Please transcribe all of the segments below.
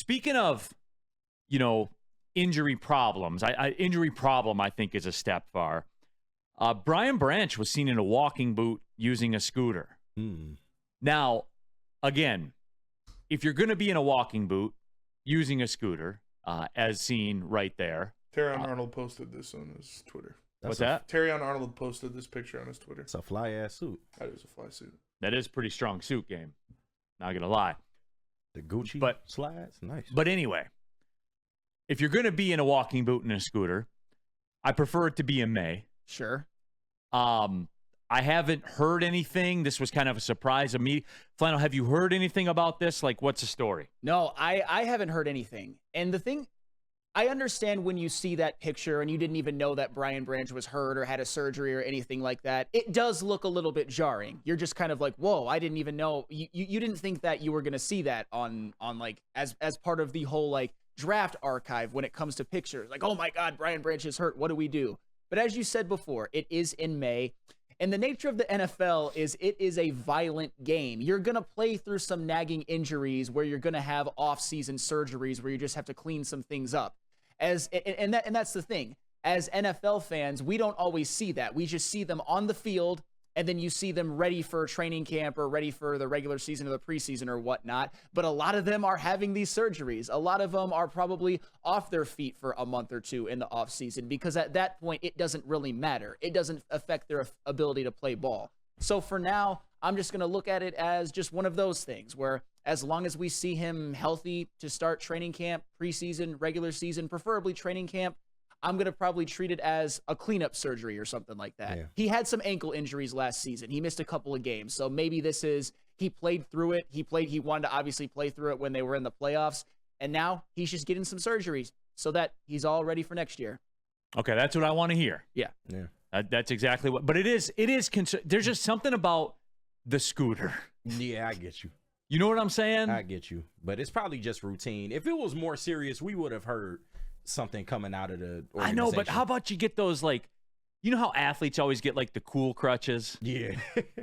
Speaking of, injury problems, injury problem, I think, is a step far. Brian Branch was seen in a walking boot using a scooter. Now, again, if you're going to be in a walking boot using a scooter, as seen right there. Terrion Arnold posted this on his Twitter. What's that? Terrion Arnold posted this picture on his Twitter. It's a fly-ass suit. That is a fly suit. That is a pretty strong suit game. Not going to lie. The Gucci slides? Nice. But anyway, if you're going to be in a walking boot and a scooter, I prefer it to be in May. Sure. I haven't heard anything. This was kind of a surprise of me. Flannel, have you heard anything about this? Like, what's the story? No, I haven't heard anything. And the thing, I understand when you see that picture and you didn't even know that Brian Branch was hurt or had a surgery or anything like that. It does look a little bit jarring. You're just kind of like, whoa, I didn't even know. You didn't think that you were going to see that on like, as part of the whole, like, draft archive when it comes to pictures. Like, oh my God, Brian Branch is hurt. What do we do? But as you said before, it is in May. And the nature of the NFL is it is a violent game. You're going to play through some nagging injuries where you're going to have off-season surgeries where you just have to clean some things up. And that's the thing. As NFL fans, we don't always see that. We just see them on the field, and then you see them ready for training camp or ready for the regular season or the preseason or whatnot. But a lot of them are having these surgeries. A lot of them are probably off their feet for a month or two in the offseason because at that point, it doesn't really matter. It doesn't affect their ability to play ball. So for now, I'm just going to look at it as just one of those things where as long as we see him healthy to start training camp, preseason, regular season, preferably training camp, I'm going to probably treat it as a cleanup surgery or something like that. Yeah. He had some ankle injuries last season. He missed a couple of games. So maybe this is, he played through it. He wanted to obviously play through it when they were in the playoffs. And now he's just getting some surgeries so that he's all ready for next year. Okay, that's what I want to hear. Yeah. That's exactly what, but it is, there's just something about the scooter. Yeah, I get you. You know what I'm saying? I get you. But it's probably just routine. If it was more serious, we would have heard something coming out of the organization. I know, but how about you get those, like, you know how athletes always get, like, the cool crutches? Yeah.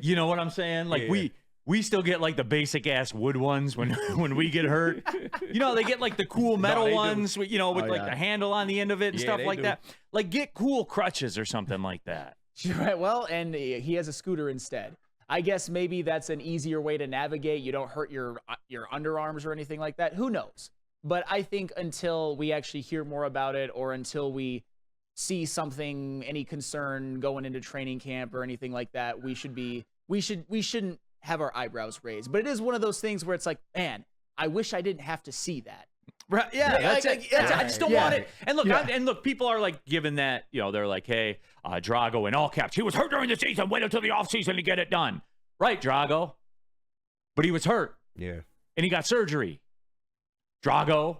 You know what I'm saying? Like, yeah. we still get, like, the basic-ass wood ones when we get hurt. You know, they get, like, the cool metal ones, with, with, the handle on the end of it and stuff like that. Like, get cool crutches or something like that. Right, well, and he has a scooter instead. I guess maybe that's an easier way to navigate. You don't hurt your underarms or anything like that. Who knows? But I think until we actually hear more about it or until we see something, any concern going into training camp or anything like that, we shouldn't have our eyebrows raised. But it is one of those things where it's like, man, I wish I didn't have to see that. Right? Yeah, that's it. I just don't want it. And look, people are like giving that, they're like, hey, Drago in all caps, he was hurt during the season, wait until the offseason to get it done. Right, Drago. But he was hurt. Yeah. And he got surgery. Drago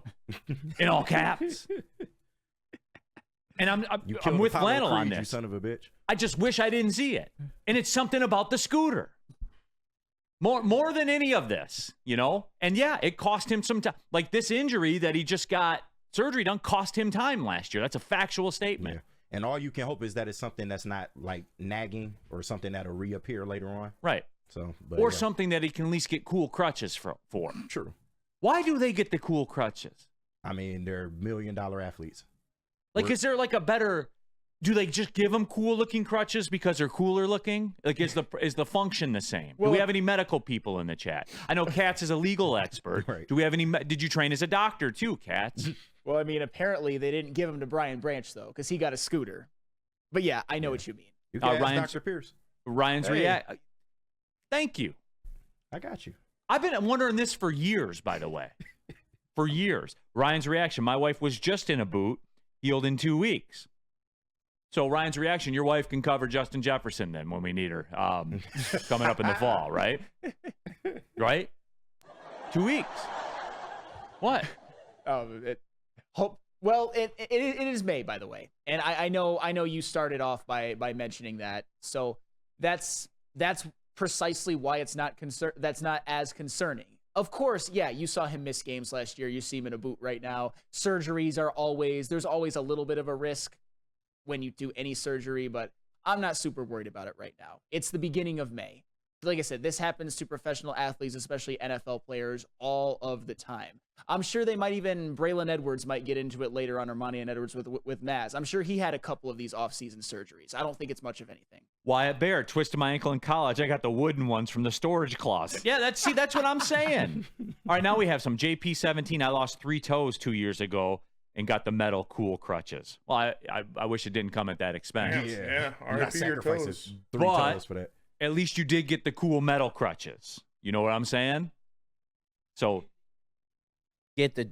in all caps. And I'm with Flannel on this. You son of a bitch. I just wish I didn't see it. And it's something about the scooter. More than any of this, And yeah, it cost him some time. Like this injury that he just got surgery done cost him time last year. That's a factual statement. Yeah. And all you can hope is that it's something that's not like nagging or something that'll reappear later on. Right. So, something that he can at least get cool crutches for. True. Why do they get the cool crutches? I mean, they're $1 million athletes. Like, is there like a better? Do they just give them cool looking crutches because they're cooler looking? Like, is the function the same? Do we have any medical people in the chat? I know Katz is a legal expert. Right. Do we have any? Did you train as a doctor too, Katz? Well, I mean, apparently they didn't give him to Brian Branch though, because he got a scooter. But yeah, I know what you mean. You can ask Dr. Pierce. Ryan's react. Thank you. I got you. I've been wondering this for years, by the way. For years. Ryan's reaction. My wife was just in a boot, healed in 2 weeks. So Ryan's reaction, your wife can cover Justin Jefferson then when we need her coming up in the fall, right? Right? 2 weeks. What? Well, it is May, by the way. And I know you started off by mentioning that. So that's precisely why it's not that's not as concerning. Of course, yeah, you saw him miss games last year. You see him in a boot right now. Surgeries there's always a little bit of a risk when you do any surgery, but I'm not super worried about it right now. It's the beginning of May. like I said, this happens to professional athletes, especially NFL players, all of the time. I'm sure they might even, Braylon Edwards might get into it later on, Ermanni and Edwards with Maz. I'm sure he had a couple of these off-season surgeries. I don't think it's much of anything. Wyatt Bear twisted my ankle in college. I got the wooden ones from the storage closet. Yeah, that's what I'm saying. All right, now we have some JP17. I lost 3 toes 2 years ago and got the metal cool crutches. Well, I wish it didn't come at that expense. Yeah. You're not RIP your sacrificing toes. 3 But- toes for that. At least you did get the cool metal crutches. You know what I'm saying? So Get the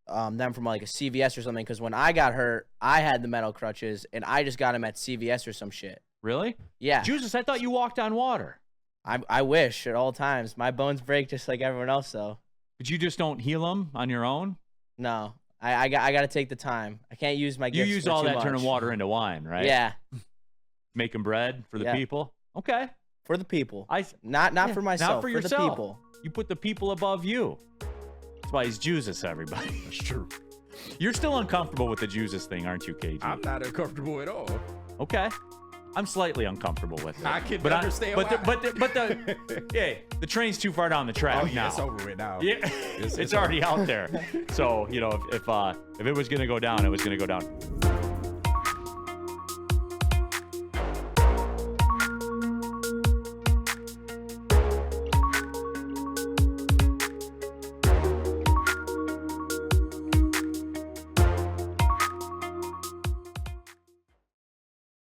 them from like a CVS or something, because when I got hurt, I had the metal crutches and I just got them at CVS or some shit. really? Yeah, Jesus, I thought you walked on water. I wish at all times. My bones break just like everyone else, though. But you just don't heal them on your own? No, I got to take the time. I can't use my You gifts use for all too that much. turning water into wine, right? Yeah, Making bread for the Yeah. people? Okay. for the people. I Not yeah, for myself. Not for the yourself. people. You put the people above you. That's why he's Jesus, everybody. That's true. You're still uncomfortable with the Jesus thing, aren't you, KG? I'm not uncomfortable at all. Okay. I'm slightly uncomfortable with it. I can but understand but why. the train's too far down the track Oh, yeah, now. it's over with now. Yeah, It's it's already out there. So, if it was going to go down, it was going to go down